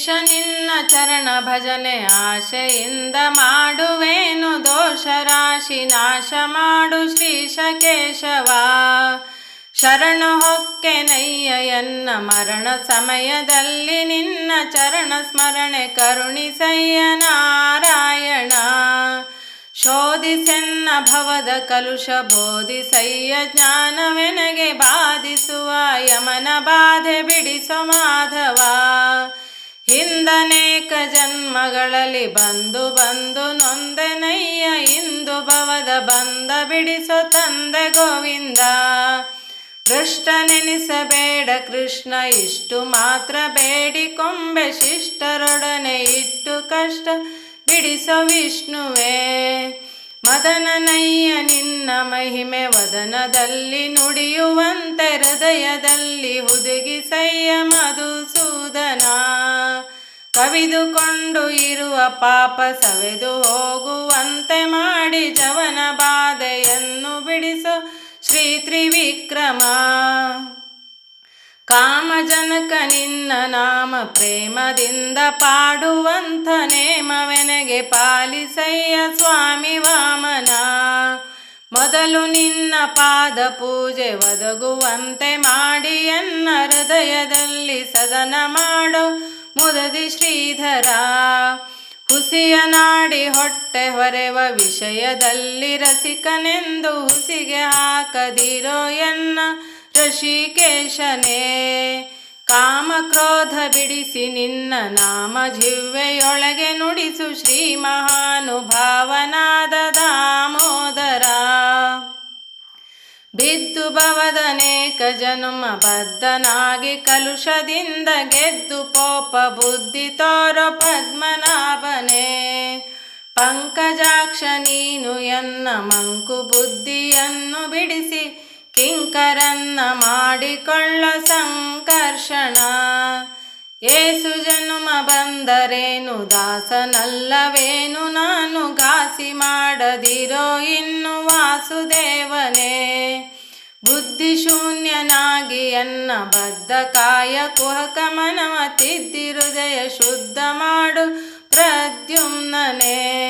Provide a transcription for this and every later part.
ಶ್ರೀಶ ನಿನ್ನ ಚರಣ ಭಜನೆ ಆಶೆಯಿಂದ ಮಾಡುವೇನು ದೋಷ ರಾಶಿ ನಾಶ ಮಾಡು ಶ್ರೀಶ ಕೇಶವ. ಶರಣ ಹೊಕ್ಕೆನಯ್ಯ ಎನ್ನ ಮರಣ ಸಮಯದಲ್ಲಿ ನಿನ್ನ ಚರಣ ಸ್ಮರಣೆ ಕರುಣಿಸಯ್ಯ ನಾರಾಯಣ. ಶೋಧಿಸೆನ್ನ ಭವದ ಕಲುಷ ಬೋಧಿಸಯ್ಯ ಜ್ಞಾನವೆನಗೆ ಬಾಧಿಸುವ ಯಮನ ಬಾಧೆ ಬಿಡಿಸೋ ಮಾಧವ. ಹಿಂದನೇಕ ಜನ್ಮಗಳಲ್ಲಿ ಬಂದು ಬಂದು ನೊಂದೆನಯ್ಯ ಇಂದು ಭವದ ಬಂದ ಬಿಡಿಸೋ ತಂದೆ ಗೋವಿಂದ. ಭ್ರಷ್ಟನೆನಿಸಬೇಡ ಕೃಷ್ಣ ಇಷ್ಟು ಮಾತ್ರ ಬೇಡಿಕೊಂಬೆ ಶಿಷ್ಟರೊಡನೆ ಇಟ್ಟು ಕಷ್ಟ ಬಿಡಿಸೋ ವಿಷ್ಣುವೇ. ಮದನನಯ್ಯ ನಿನ್ನ ಮಹಿಮೆ ವದನದಲ್ಲಿ ನುಡಿಯುವಂತೆ ಹೃದಯದಲ್ಲಿ ಹುದುಗಿಸಯ್ಯ ಮಧುಸೂದನ. ಕವಿದುಕೊಂಡು ಇರುವ ಪಾಪ ಸವೆದು ಹೋಗುವಂತೆ ಮಾಡಿ ಜವನ ಬಾಧೆಯನ್ನು ಬಿಡಿಸೋ ಶ್ರೀ ತ್ರಿವಿಕ್ರಮ. ಕಾಮಜನಕ ನಿನ್ನ ನಾಮ ಪ್ರೇಮದಿಂದ ಪಾಡುವಂಥ ನೇಮವೆನಗೆ ಪಾಲಿಸಯ್ಯ ಸ್ವಾಮಿ ವಾಮನ. ಮೊದಲು ನಿನ್ನ ಪಾದ ಪೂಜೆ ಒದಗುವಂತೆ ಮಾಡಿ ಎನ್ನ ಹೃದಯದಲ್ಲಿ ಸದನ ಮಾಡೋ ಮುದದಿ ಶ್ರೀಧರ. ಹುಸಿಯ ನಾಡಿ ಹೊಟ್ಟೆ ಹೊರೆವ ವಿಷಯದಲ್ಲಿ ರಸಿಕನೆಂದು ಹುಸಿಗೆ ಹಾಕದಿರೋ ಎನ್ನ ಋಷಿಕೇಶನೇ. ಕಾಮ ಕ್ರೋಧ ಬಿಡಿಸಿ ನಿನ್ನ ನಾಮ ಜಿಹ್ವೆಯೊಳಗೆ ನುಡಿಸು ಶ್ರೀ ಮಹಾನುಭಾವನಾದ ದಾಮೋದರ. ಬಿದ್ದು ಭವದನೇಕ ಜನುಮ ಬದ್ಧನಾಗಿ ಕಲುಷದಿಂದ ಗೆದ್ದು ಪೋಪ ಬುದ್ಧಿ ತೋರೋ ಪದ್ಮನಾಭನೇ. ಪಂಕಜಾಕ್ಷ ನೀನು ಎನ್ನ ಮಂಕು ಬುದ್ಧಿಯನ್ನು ಬಿಡಿಸಿ ಕಿಂಕರನ್ನ ಮಾಡಿಕೊಳ್ಳ ಸಂಕರ್ಷಣ. ಏಸು ಜನುಮ ಬಂದರೇನು ದಾಸನಲ್ಲವೇನು ನಾನು ಘಾಸಿ ಮಾಡದಿರೋ ಇನ್ನು ವಾಸುದೇವನೇ. ಬುದ್ಧಿ ಶೂನ್ಯನಾಗಿ ಎನ್ನ ಬದ್ಧ ಕಾಯ ಕುಹಕ ಮನವ ತಿದ್ದಿ ಹೃದಯ ಶುದ್ಧ ಮಾಡು ಪ್ರದ್ಯುಮ್ನನೇ.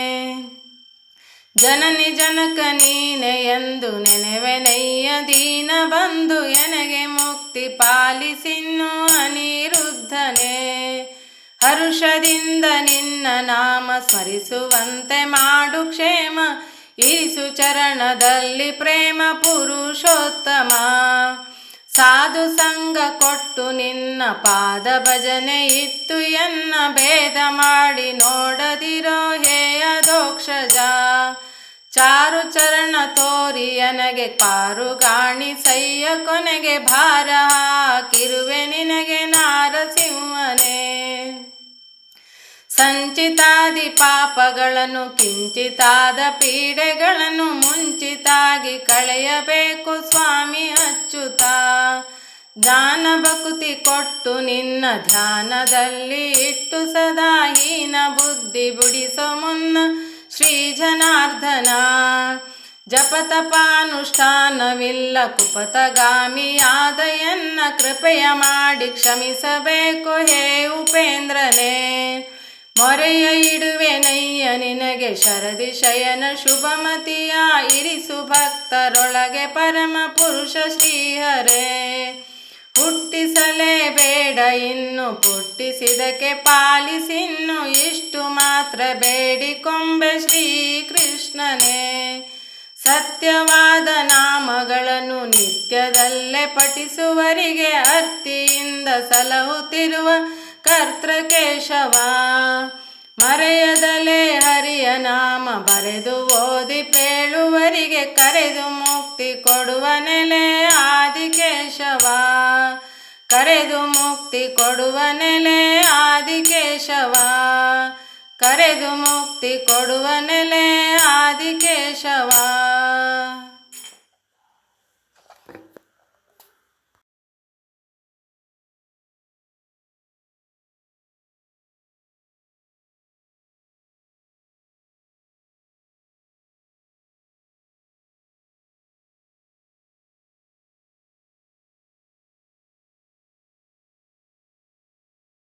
ಜನನಿ ಜನಕ ನೀನೆ ಎಂದು ನೆನೆವೆನಯ್ಯ ದೀನ ಬಂದು ಎನಗೆ ಮುಕ್ತಿ ಪಾಲಿಸಿನ್ನು ಅನಿರುದ್ಧನೇ. ಹರುಷದಿಂದ ನಿನ್ನ ನಾಮ ಸ್ಮರಿಸುವಂತೆ ಮಾಡು ಕ್ಷೇಮ ಈಸು ಚರಣದಲ್ಲಿ ಪ್ರೇಮ ಪುರುಷೋತ್ತಮ. ಸಾಧು ಸಂಗ ಕೊಟ್ಟು ನಿನ್ನ ಪಾದ ಭಜನೆ ಇತ್ತು ಎನ್ನ ಭೇದ ಮಾಡಿ ನೋಡದಿರೋ ಹೇಯದೋಕ್ಷಜ. ಚಾರು ಚರಣ ತೋರಿ ನನಗೆ ಪಾರುಗಾಣಿಸಯ್ಯ ಕೊನೆಗೆ ಭಾರ ಹಾಕಿರುವೆ ನಿನಗೆ ನಾರಸಿಂಹನೇ. ಸಂಚಿತಾದಿ ಪಾಪಗಳನ್ನು ಕಿಂಚಿತಾದ ಪೀಡೆಗಳನ್ನು ಮುಂಚಿತಾಗಿ ಕಳೆಯಬೇಕು ಸ್ವಾಮಿ ಅಚ್ಯುತ. ಜ್ಞಾನ ಭಕ್ತಿ ಕೊಟ್ಟು ನಿನ್ನ ಧ್ಯಾನದಲ್ಲಿ ಇಟ್ಟು ಸದಾ ಹೀನ ಬುದ್ಧಿ ಬಿಡಿಸೋ ಮುನ್ನ ಶ್ರೀ ಜನಾರ್ದನ. ಜಪತಪಾನುಷ್ಠಾನವಿಲ್ಲ ಕುಪತಗಾಮಿಯಾದ ಎನ್ನ ಕೃಪೆಯ ಮಾಡಿ ಕ್ಷಮಿಸಬೇಕು ಹೇ ಉಪೇಂದ್ರನೇ. ಮೊರೆಯ ಇಡುವೆನಯ್ಯ ನಿನಗೆ ಶರದಿ ಶಯನ ಶುಭಮತಿಯ ಇರಿಸು ಭಕ್ತರೊಳಗೆ ಪರಮ ಪುರುಷ ಶ್ರೀಹರೇ. ಹುಟ್ಟಿಸಲೇಬೇಡ ಇನ್ನು ಪುಟ್ಟಿಸಿದಕ್ಕೆ ಪಾಲಿಸಿನ್ನು ಇಷ್ಟು ಮಾತ್ರ ಬೇಡಿಕೊಂಬೆ ಶ್ರೀಕೃಷ್ಣನೇ. ಸತ್ಯವಾದ ನಾಮಗಳನ್ನು ನಿತ್ಯದಲ್ಲೇ ಪಠಿಸುವರಿಗೆ ಅರ್ತಿಯಿಂದ ಸಲಹುತ್ತಿರುವ ಕರ್ತೃಕೇಶವ. ಮರೆಯದಲೇ ಹರಿಯ ನಾಮ ಬರೆದು ಓದಿ ಪೇಳುವರಿಗೆ ಕರೆದು ಮುಕ್ತಿ ಕೊಡುವ ನೆಲೆ ಆದಿಕೇಶವ. ಕರೆದು ಮುಕ್ತಿ ಕೊಡುವ ನೆಲೆ ಆದಿಕೇಶವ. ಕರೆದು ಮುಕ್ತಿ ಕೊಡುವ ನೆಲೆ ಆದಿಕೇಶವ.